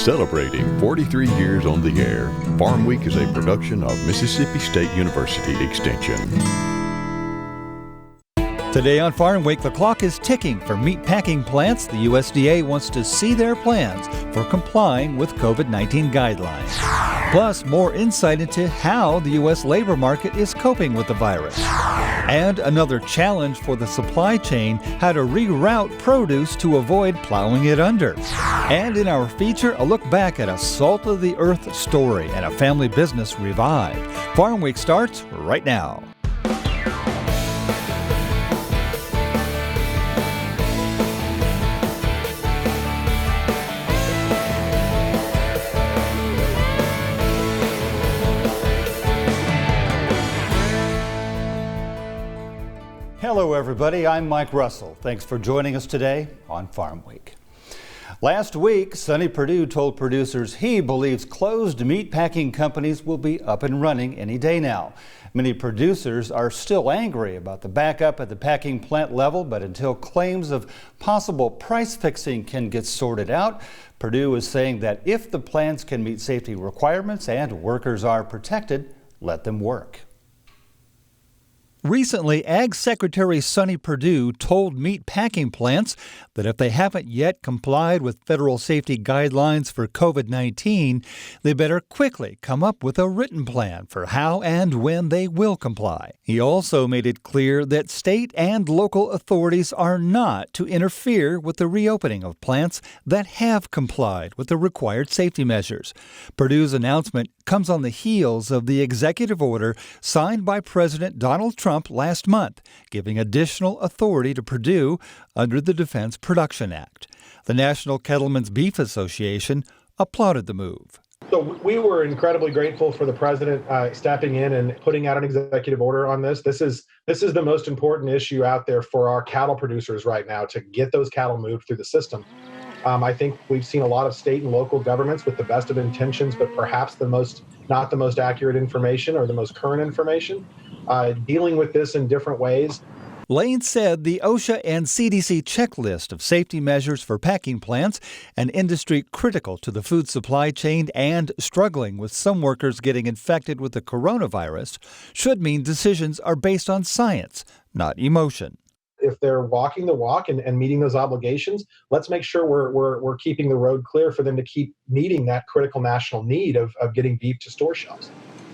Celebrating 43 years on the air, Farm Week is a production of Mississippi State University Extension. Today on Farm Week, the clock is ticking for meat packing plants. The USDA wants to see their plans for complying with COVID-19 guidelines. Plus, more insight into how the U.S. labor market is coping with the virus. And another challenge for the supply chain, how to reroute produce to avoid plowing it under. And in our feature, a look back at a salt-of-the-earth story and a family business revived. Farm Week starts right now. Hello everybody, I'm Mike Russell. Thanks for joining us today on Farm Week. Last week, Sonny Perdue told producers he believes closed meat packing companies will be up and running any day now. Many producers are still angry about the backup at the packing plant level, but until claims of possible price fixing can get sorted out, Perdue is saying that if the plants can meet safety requirements and workers are protected, let them work. Recently, Ag Secretary Sonny Perdue told meat packing plants that if they haven't yet complied with federal safety guidelines for COVID-19, they better quickly come up with a written plan for how and when they will comply. He also made it clear that state and local authorities are not to interfere with the reopening of plants that have complied with the required safety measures. Perdue's announcement comes on the heels of the executive order signed by President Donald Trump last month, giving additional authority to Perdue under the Defense Production Act. The National Cattlemen's Beef Association applauded the move. So we were incredibly grateful for the president stepping in and putting out an executive order on this. This is the most important issue out there for our cattle producers right now, to get those cattle moved through the system. I think we've seen a lot of state and local governments with the best of intentions, but perhaps not the most accurate information or the most current information, dealing with this in different ways. Lane said the OSHA and CDC checklist of safety measures for packing plants, an industry critical to the food supply chain and struggling with some workers getting infected with the coronavirus, should mean decisions are based on science, not emotion. If they're walking the walk and meeting those obligations, let's make sure we're keeping the road clear for them to keep meeting that critical national need of getting beef to store shelves.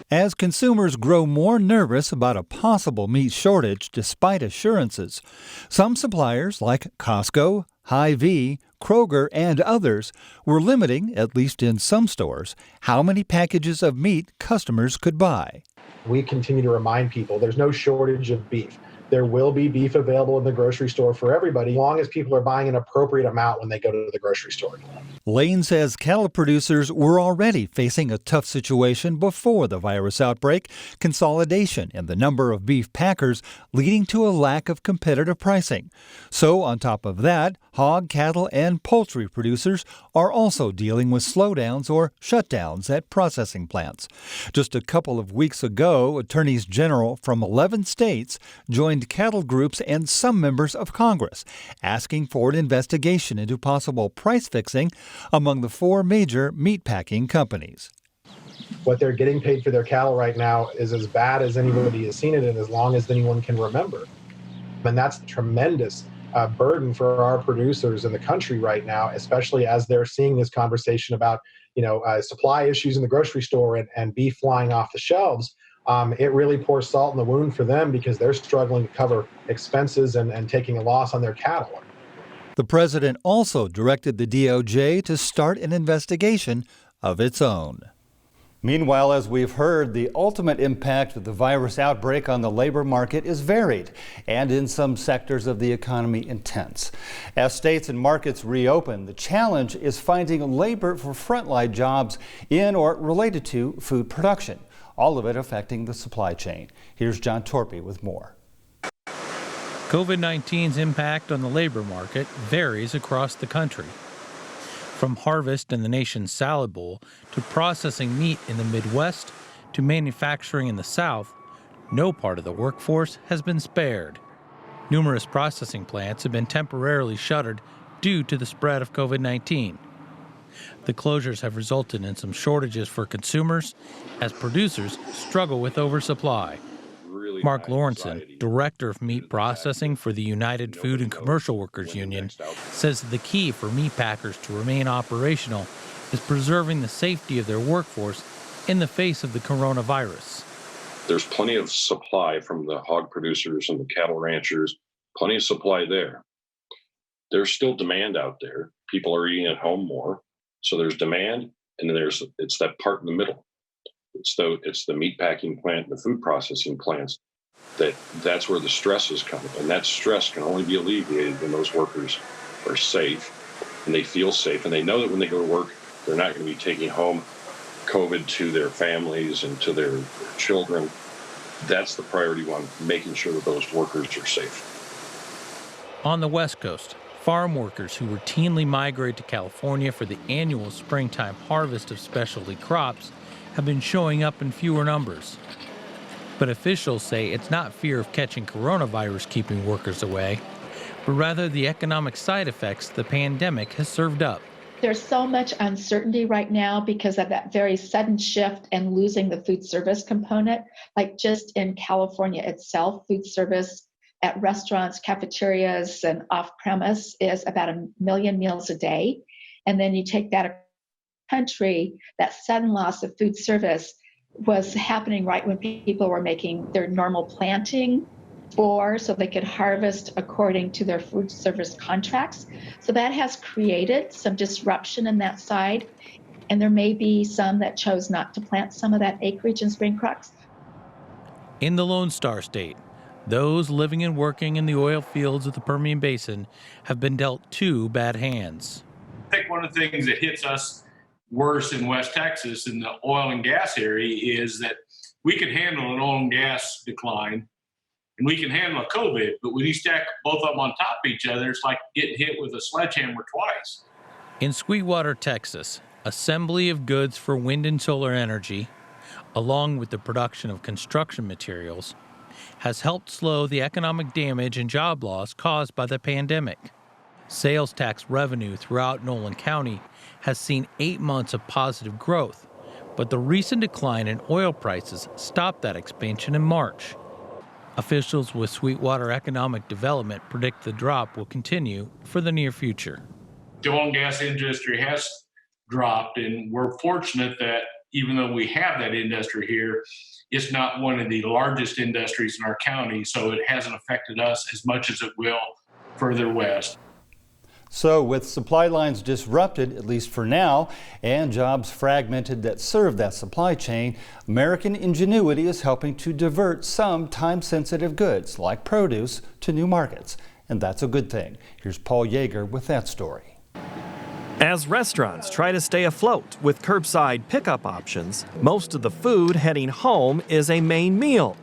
As consumers grow more nervous about a possible meat shortage despite assurances, some suppliers like Costco, Hy-Vee, Kroger, and others were limiting, at least in some stores, how many packages of meat customers could buy. We continue to remind people there's no shortage of beef. There will be beef available in the grocery store for everybody, as long as people are buying an appropriate amount when they go to the grocery store. Lane says cattle producers were already facing a tough situation before the virus outbreak, consolidation in the number of beef packers leading to a lack of competitive pricing. So on top of that, hog, cattle, and poultry producers are also dealing with slowdowns or shutdowns at processing plants. Just a couple of weeks ago, attorneys general from 11 states joined cattle groups and some members of Congress, asking for an investigation into possible price fixing among the four major meatpacking companies. What they're getting paid for their cattle right now is as bad as anybody has seen it in as long as anyone can remember. And that's a tremendous burden for our producers in the country right now, especially as they're seeing this conversation about, supply issues in the grocery store and beef flying off the shelves. It really pours salt in the wound for them because they're struggling to cover expenses and taking a loss on their cattle. The president also directed the DOJ to start an investigation of its own. Meanwhile, as we've heard, the ultimate impact of the virus outbreak on the labor market is varied and in some sectors of the economy intense. As states and markets reopen, the challenge is finding labor for frontline jobs in or related to food production. All of it affecting the supply chain. Here's John Torpy with more. COVID-19's impact on the labor market varies across the country. From harvest in the nation's salad bowl to processing meat in the Midwest to manufacturing in the South, no part of the workforce has been spared. Numerous processing plants have been temporarily shuttered due to the spread of COVID-19. The closures have resulted in some shortages for consumers as producers struggle with oversupply. Mark Lawrenson, director of meat processing for the United Food and Commercial Workers Union, says the key for meat packers to remain operational is preserving the safety of their workforce in the face of the coronavirus. There's plenty of supply from the hog producers and the cattle ranchers, plenty of supply there. There's still demand out there. People are eating at home more. So there's demand, and then it's that part in the middle. It's the meat packing plant, the food processing plants, that's where the stress is coming. And that stress can only be alleviated when those workers are safe and they feel safe. And they know that when they go to work, they're not going to be taking home COVID to their families and to their children. That's the priority one, making sure that those workers are safe. On the West Coast, farm workers who routinely migrate to California for the annual springtime harvest of specialty crops have been showing up in fewer numbers. But officials say it's not fear of catching coronavirus keeping workers away, but rather the economic side effects the pandemic has served up. There's so much uncertainty right now because of that very sudden shift and losing the food service component. Like just in California itself, food service at restaurants, cafeterias, and off-premise is about 1 million meals a day. And then you take that country, that sudden loss of food service was happening right when people were making their normal planting so they could harvest according to their food service contracts. So that has created some disruption in that side. And there may be some that chose not to plant some of that acreage in spring crops. In the Lone Star State, those living and working in the oil fields of the Permian Basin have been dealt two bad hands. I think one of the things that hits us worse in West Texas in the oil and gas area is that we can handle an oil and gas decline and we can handle a COVID, but when you stack both of them on top of each other, it's like getting hit with a sledgehammer twice. In Sweetwater, Texas, assembly of goods for wind and solar energy, along with the production of construction materials, has helped slow the economic damage and job loss caused by the pandemic. Sales tax revenue throughout Nolan County has seen 8 months of positive growth, but the recent decline in oil prices stopped that expansion in March. Officials with Sweetwater Economic Development predict the drop will continue for the near future. The oil and gas industry has dropped, and we're fortunate that even though we have that industry here, it's not one of the largest industries in our county, so it hasn't affected us as much as it will further west. So with supply lines disrupted, at least for now, and jobs fragmented that serve that supply chain, American ingenuity is helping to divert some time-sensitive goods, like produce, to new markets. And that's a good thing. Here's Paul Yeager with that story. As restaurants try to stay afloat with curbside pickup options, most of the food heading home is a main meal,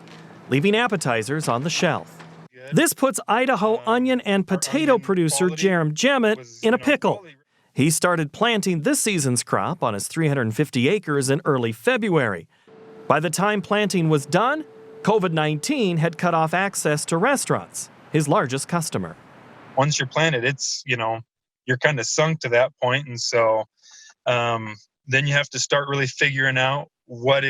leaving appetizers on the shelf. This puts Idaho onion and potato producer Jerem Jemmett in a pickle. He started planting this season's crop on his 350 acres in early February. By the time planting was done, COVID-19 had cut off access to restaurants, his largest customer. Once you're planted, it's, you're kind of sunk to that point. And so then you have to start really figuring out what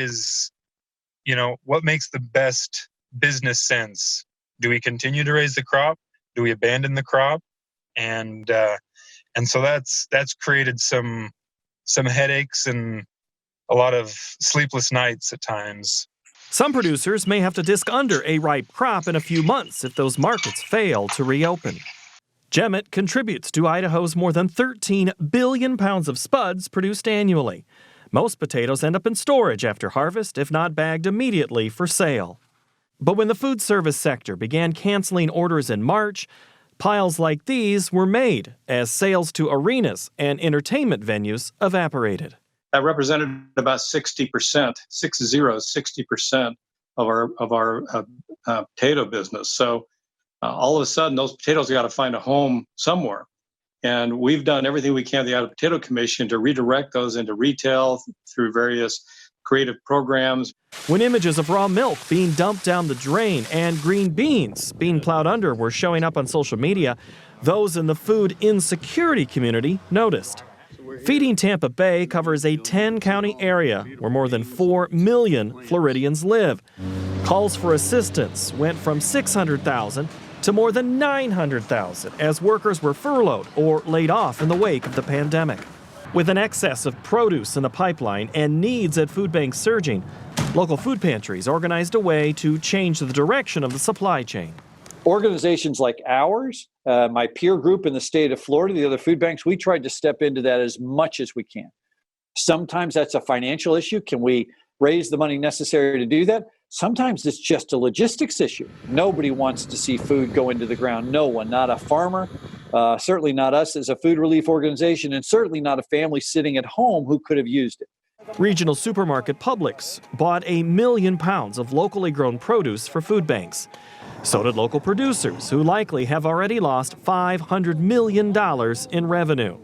makes the best business sense. Do we continue to raise the crop? Do we abandon the crop? And so that's created some headaches and a lot of sleepless nights at times. Some producers may have to disc under a ripe crop in a few months if those markets fail to reopen. Jemmett contributes to Idaho's more than 13 billion pounds of spuds produced annually. Most potatoes end up in storage after harvest, if not bagged immediately for sale. But when the food service sector began canceling orders in March, piles like these were made as sales to arenas and entertainment venues evaporated. That represented about 60% of our potato business. So all of a sudden, those potatoes got to find a home somewhere. And we've done everything we can at the Idaho Potato Commission to redirect those into retail through various creative programs. When images of raw milk being dumped down the drain and green beans being plowed under were showing up on social media, those in the food insecurity community noticed. Feeding Tampa Bay covers a 10-county area where more than 4 million Floridians live. Calls for assistance went from 600,000 to more than 900,000 as workers were furloughed or laid off in the wake of the pandemic. With an excess of produce in the pipeline and needs at food banks surging, local food pantries organized a way to change the direction of the supply chain. Organizations like ours, my peer group in the state of Florida, the other food banks, we tried to step into that as much as we can. Sometimes that's a financial issue. Can we raise the money necessary to do that? Sometimes it's just a logistics issue. Nobody wants to see food go into the ground. No one, not a farmer, certainly not us as a food relief organization, and certainly not a family sitting at home who could have used it. Regional supermarket Publix bought 1 million pounds of locally grown produce for food banks. So did local producers, who likely have already lost $500 million in revenue.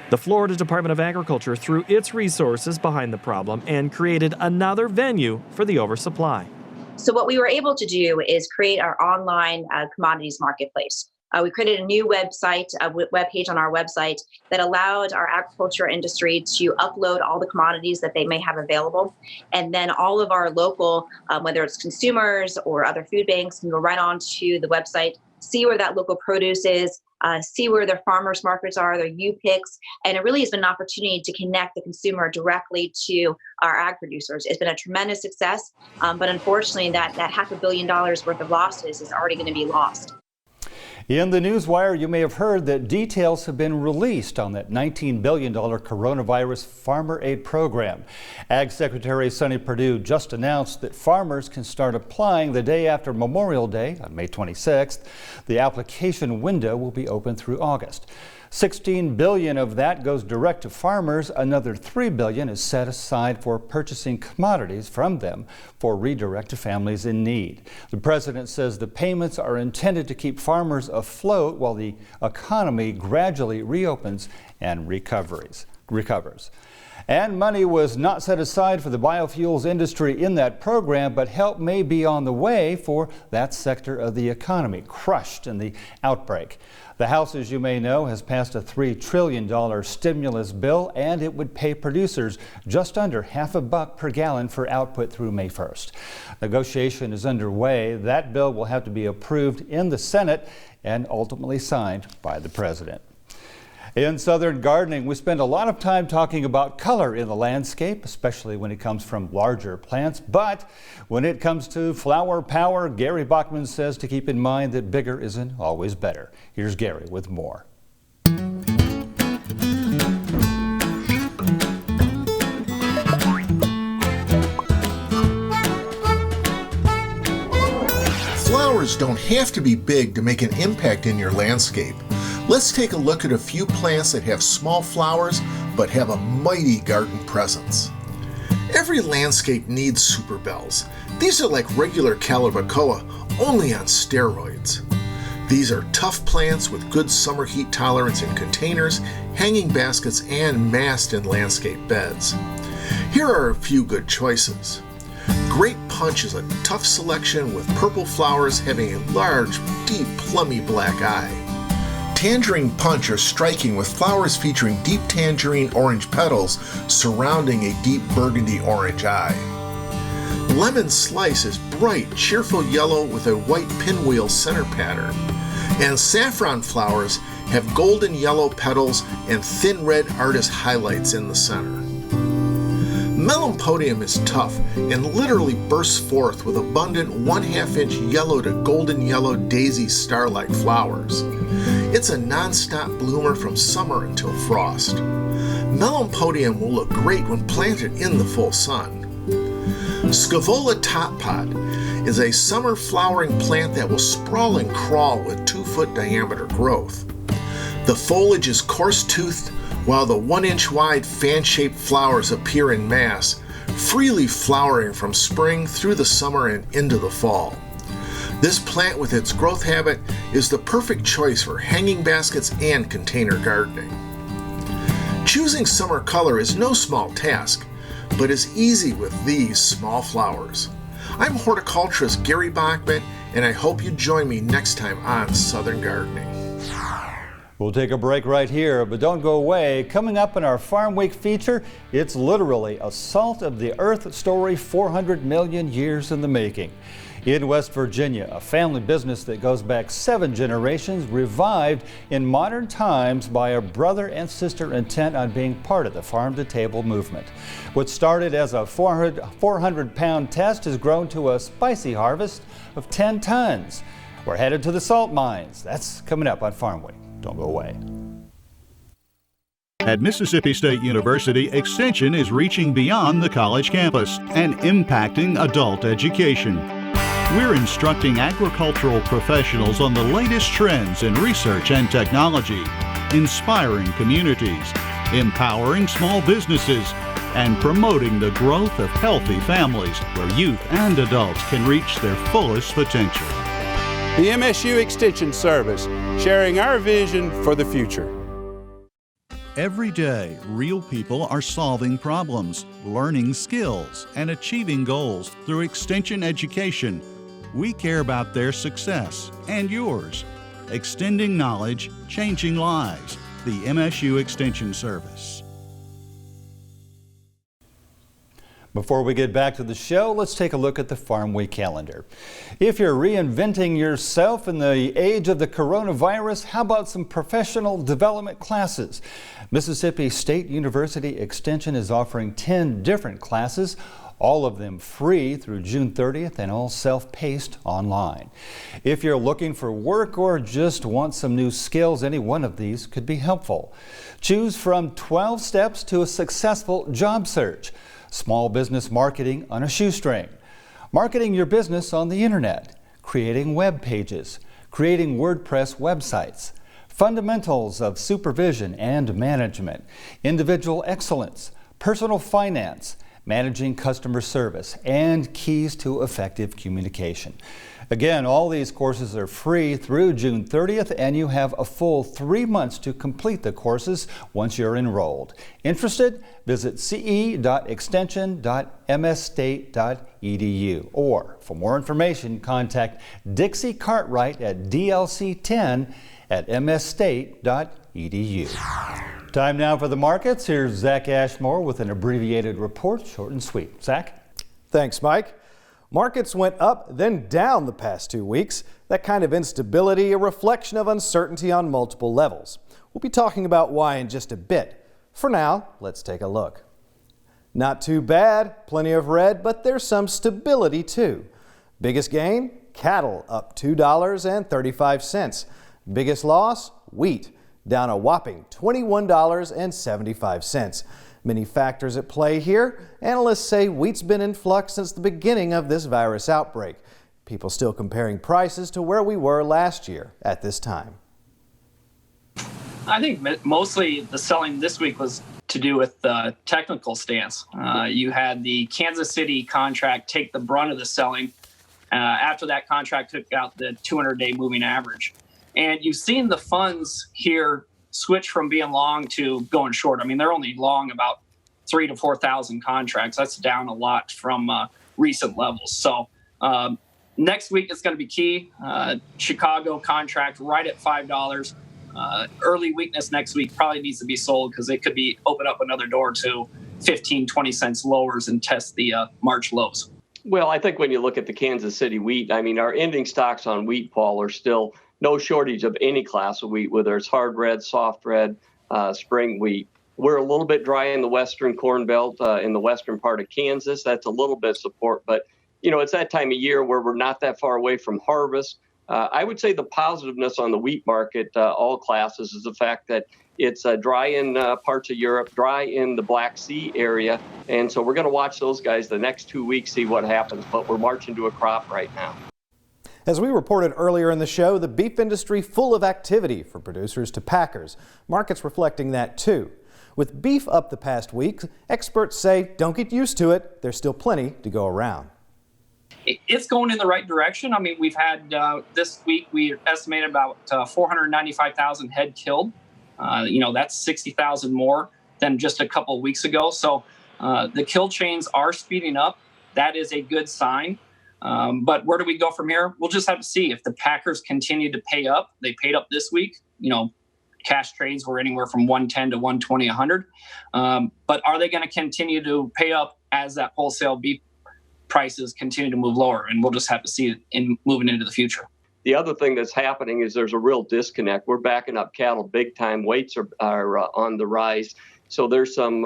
The Florida Department of Agriculture threw its resources behind the problem and created another venue for the oversupply. So what we were able to do is create our online commodities marketplace. We created a new website, a web page on our website that allowed our agriculture industry to upload all the commodities that they may have available. And then all of our local, whether it's consumers or other food banks, can go right onto the website, see where that local produce is, see where their farmers markets are, their U-Picks, and it really has been an opportunity to connect the consumer directly to our ag producers. It's been a tremendous success, but unfortunately that $500 million worth of losses is already going to be lost. In the newswire, you may have heard that details have been released on that $19 billion coronavirus farmer aid program. Ag Secretary Sonny Perdue just announced that farmers can start applying the day after Memorial Day on May 26th. The application window will be open through August. $16 billion of that goes direct to farmers. Another $3 billion is set aside for purchasing commodities from them for redirect to families in need. The president says the payments are intended to keep farmers afloat while the economy gradually reopens and recovers. And money was not set aside for the biofuels industry in that program, but help may be on the way for that sector of the economy crushed in the outbreak. The House, as you may know, has passed a $3 trillion stimulus bill, and it would pay producers just under $0.50 per gallon for output through May 1st. Negotiation is underway. That bill will have to be approved in the Senate and ultimately signed by the president. In Southern Gardening, we spend a lot of time talking about color in the landscape, especially when it comes from larger plants. But when it comes to flower power, Gary Bachman says to keep in mind that bigger isn't always better. Here's Gary with more. Flowers don't have to be big to make an impact in your landscape. Let's take a look at a few plants that have small flowers but have a mighty garden presence. Every landscape needs super bells. These are like regular calibrachoa, only on steroids. These are tough plants with good summer heat tolerance in containers, hanging baskets, and massed in landscape beds. Here are a few good choices. Grape Punch is a tough selection with purple flowers having a large, deep, plummy black eye. Tangerine Punch are striking with flowers featuring deep tangerine orange petals surrounding a deep burgundy orange eye. Lemon Slice is bright, cheerful yellow with a white pinwheel center pattern. And Saffron flowers have golden yellow petals and thin red artist highlights in the center. Melompodium is tough and literally bursts forth with abundant 1/2 inch yellow to golden yellow daisy star-like flowers. It's a non-stop bloomer from summer until frost. Melompodium will look great when planted in the full sun. Scaevola Top Pot is a summer flowering plant that will sprawl and crawl with 2-foot diameter growth. The foliage is coarse-toothed, while the 1-inch wide fan-shaped flowers appear in mass, freely flowering from spring through the summer and into the fall. This plant with its growth habit is the perfect choice for hanging baskets and container gardening. Choosing summer color is no small task, but is easy with these small flowers. I'm horticulturist Gary Bachman, and I hope you join me next time on Southern Gardening. We'll take a break right here, but don't go away. Coming up in our Farm Week feature, it's literally a salt of the earth story 400 million years in the making. In West Virginia, a family business that goes back 7 generations revived in modern times by a brother and sister intent on being part of the farm-to-table movement. What started as a 400-pound test has grown to a spicy harvest of 10 tons. We're headed to the salt mines. That's coming up on Farm Week. Don't go away. At Mississippi State University, Extension is reaching beyond the college campus and impacting adult education. We're instructing agricultural professionals on the latest trends in research and technology, inspiring communities, empowering small businesses, and promoting the growth of healthy families where youth and adults can reach their fullest potential. The MSU Extension Service, sharing our vision for the future. Every day, real people are solving problems, learning skills, and achieving goals through Extension education. We care about their success and yours. Extending knowledge, changing lives. The MSU Extension Service. Before we get back to the show, let's take a look at the Farm Week calendar. If you're reinventing yourself in the age of the coronavirus, how about some professional development classes? Mississippi State University Extension is offering 10 different classes, all of them free through June 30th and all self-paced online. If you're looking for work or just want some new skills, any one of these could be helpful. Choose from 12 steps to a successful job search. Small business marketing on a shoestring, marketing your business on the internet, creating web pages, creating WordPress websites, fundamentals of supervision and management, individual excellence, personal finance, managing customer service, and keys to effective communication. Again, all these courses are free through June 30th, and you have a full 3 months to complete the courses once you're enrolled. Interested? Visit ce.extension.msstate.edu, or for more information, contact Dixie Cartwright at dlc10@msstate.edu. Time now for the markets. Here's Zach Ashmore with an abbreviated report, short and sweet. Zach? Thanks, Mike. Markets went up, then down the past 2 weeks. That kind of instability, a reflection of uncertainty on multiple levels. We'll be talking about why in just a bit. For now, let's take a look. Not too bad, plenty of red, but there's some stability too. Biggest gain? Cattle up $2.35. Biggest loss? Wheat, down a whopping $21.75. Many factors at play here. Analysts say wheat's been in flux since the beginning of this virus outbreak. People still comparing prices to where we were last year at this time. I think mostly the selling this week was to do with the technical stance. You had the Kansas City contract take the brunt of the selling. After that contract took out the 200-day moving average. And you've seen the funds here switch from being long to going short. I mean, they're only long about 3,000 to 4,000 contracts. That's down a lot from recent levels. So next week is going to be key. Chicago contract right at $5. Early weakness next week probably needs to be sold because it could be open up another door to 15, 20 cents lowers and test the March lows. Well, I think when you look at the Kansas City wheat, I mean, our ending stocks on wheat, Paul, are still no shortage of any class of wheat, whether it's hard red, soft red, spring wheat. We're a little bit dry in the western corn belt, in the western part of Kansas. That's a little bit of support, but it's that time of year where we're not that far away from harvest. I would say the positiveness on the wheat market, all classes, is the fact that it's dry in parts of Europe, dry in the Black Sea area. And so we're going to watch those guys the next 2 weeks, see what happens. But we're marching to a crop right now. As we reported earlier in the show, the beef industry full of activity from producers to packers. Markets reflecting that too. With beef up the past week, experts say don't get used to it. There's still plenty to go around. It's going in the right direction. I mean, we've had this week, we estimated about 495,000 head killed. That's 60,000 more than just a couple of weeks ago. So the kill chains are speeding up. That is a good sign. But where do we go from here? We'll just have to see if the packers continue to pay up. They paid up this week, cash trades were anywhere from 110 to 120, 100. But are they going to continue to pay up as that wholesale beef prices continue to move lower? And we'll just have to see it moving into the future. The other thing that's happening is there's a real disconnect. We're backing up cattle big time. Weights are on the rise. So there's some,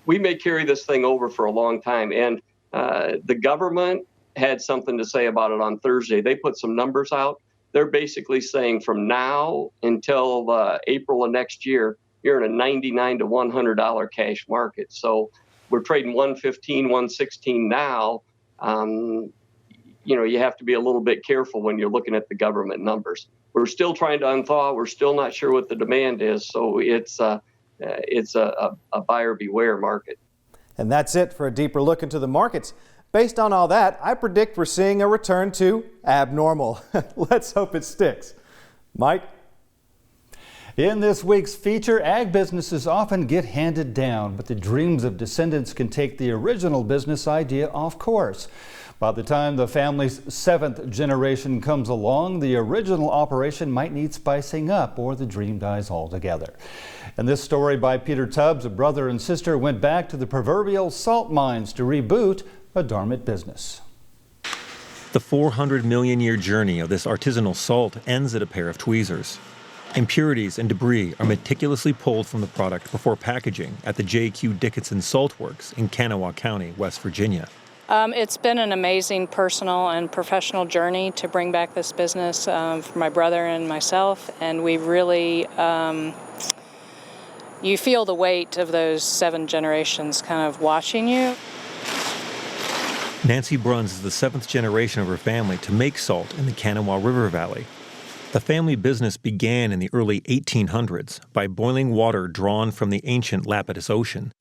we may carry this thing over for a long time. And the government had something to say about it on Thursday. They put some numbers out. They're basically saying from now until April of next year, you're in a $99 to $100 cash market. So we're trading 115, 116 now. You have to be a little bit careful when you're looking at the government numbers. We're still trying to unthaw. We're still not sure what the demand is. So it's a buyer beware market. And that's it for a deeper look into the markets. Based on all that, I predict we're seeing a return to abnormal. Let's hope it sticks. Mike? In this week's feature, ag businesses often get handed down, but the dreams of descendants can take the original business idea off course. By the time the family's 7th generation comes along, the original operation might need spicing up or the dream dies altogether. In this story by Peter Tubbs, a brother and sister went back to the proverbial salt mines to reboot a dormant business. The 400 million year journey of this artisanal salt ends at a pair of tweezers. Impurities and debris are meticulously pulled from the product before packaging at the J.Q. Dickinson Salt Works in Kanawha County, West Virginia. It's been an amazing personal and professional journey to bring back this business for my brother and myself, and we really, you feel the weight of those 7 generations kind of watching you. Nancy Bruns is the 7th generation of her family to make salt in the Kanawha River Valley. The family business began in the early 1800s by boiling water drawn from the ancient Lapidus Ocean.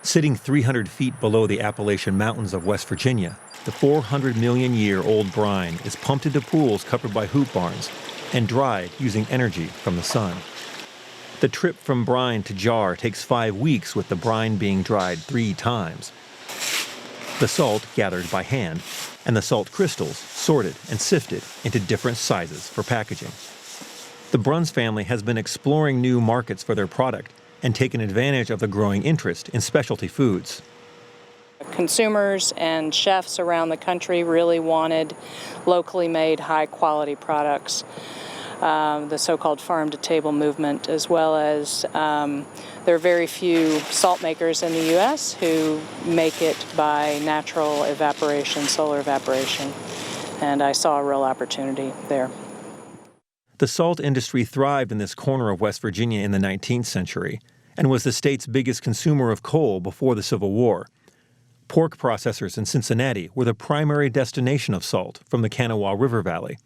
Sitting 300 feet below the Appalachian Mountains of West Virginia, the 400 million year old brine is pumped into pools covered by hoop barns and dried using energy from the sun. The trip from brine to jar takes 5 weeks, with the brine being dried 3 times. The salt gathered by hand, and the salt crystals sorted and sifted into different sizes for packaging. The Bruns family has been exploring new markets for their product and taken advantage of the growing interest in specialty foods. Consumers and chefs around the country really wanted locally made, high-quality products. The so-called farm-to-table movement, as well as there are very few salt makers in the U.S. who make it by natural evaporation, solar evaporation, and I saw a real opportunity there. The salt industry thrived in this corner of West Virginia in the 19th century and was the state's biggest consumer of coal before the Civil War. Pork processors in Cincinnati were the primary destination of salt from the Kanawha River Valley.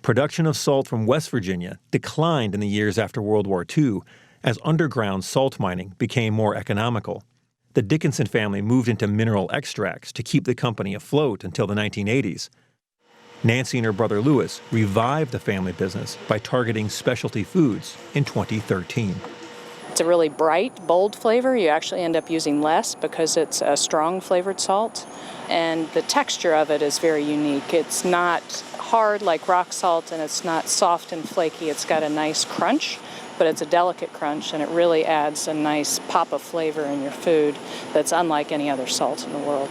Production of salt from West Virginia declined in the years after World War II as underground salt mining became more economical. The Dickinson family moved into mineral extracts to keep the company afloat until the 1980s. Nancy and her brother Louis revived the family business by targeting specialty foods in 2013. It's a really bright, bold flavor. You actually end up using less because it's a strong flavored salt, and the texture of it is very unique. It's not hard like rock salt, and it's not soft and flaky. It's got a nice crunch, but it's a delicate crunch, and it really adds a nice pop of flavor in your food that's unlike any other salt in the world.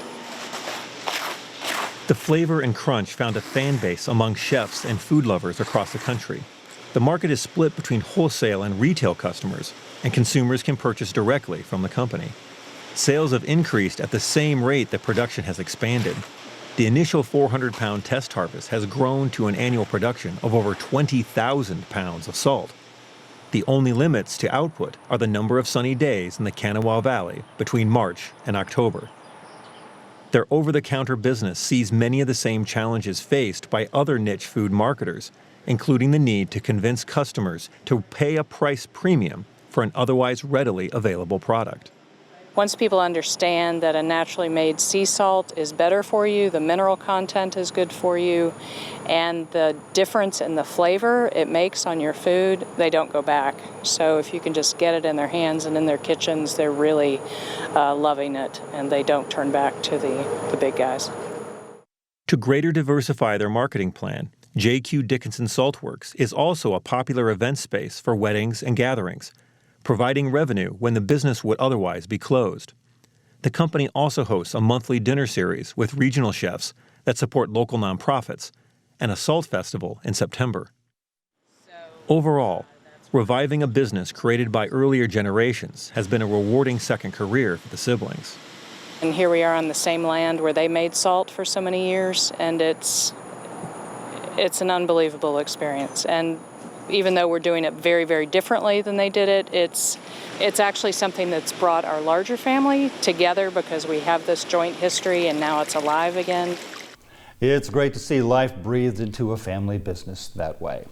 The flavor and crunch found a fan base among chefs and food lovers across the country. The market is split between wholesale and retail customers, and consumers can purchase directly from the company. Sales have increased at the same rate that production has expanded. The initial 400-pound test harvest has grown to an annual production of over 20,000 pounds of salt. The only limits to output are the number of sunny days in the Kanawha Valley between March and October. Their over-the-counter business sees many of the same challenges faced by other niche food marketers, including the need to convince customers to pay a price premium for an otherwise readily available product. Once people understand that a naturally made sea salt is better for you, the mineral content is good for you, and the difference in the flavor it makes on your food, they don't go back. So if you can just get it in their hands and in their kitchens, they're really loving it, and they don't turn back to the big guys. To greater diversify their marketing plan, J.Q. Dickinson Saltworks is also a popular event space for weddings and gatherings, providing revenue when the business would otherwise be closed. The company also hosts a monthly dinner series with regional chefs that support local nonprofits and a salt festival in September. Overall, reviving a business created by earlier generations has been a rewarding second career for the siblings. And here we are on the same land where they made salt for so many years, and it's an unbelievable experience. And even though we're doing it very, very differently than they did it, it's actually something that's brought our larger family together because we have this joint history and now it's alive again. It's great to see life breathed into a family business that way.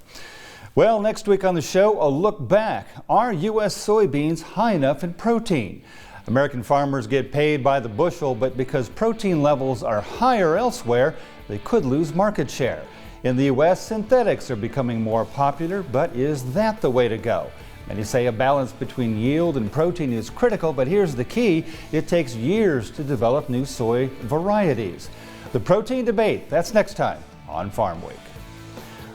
Well, next week on the show, a look back. Are U.S. soybeans high enough in protein? American farmers get paid by the bushel, but because protein levels are higher elsewhere, they could lose market share. In the U.S., synthetics are becoming more popular, but is that the way to go? Many say a balance between yield and protein is critical, but here's the key. It takes years to develop new soy varieties. The protein debate, that's next time on Farm Week.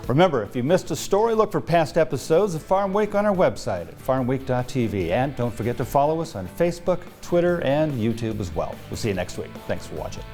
Remember, if you missed a story, look for past episodes of Farm Week on our website at farmweek.tv. And don't forget to follow us on Facebook, Twitter, and YouTube as well. We'll see you next week. Thanks for watching.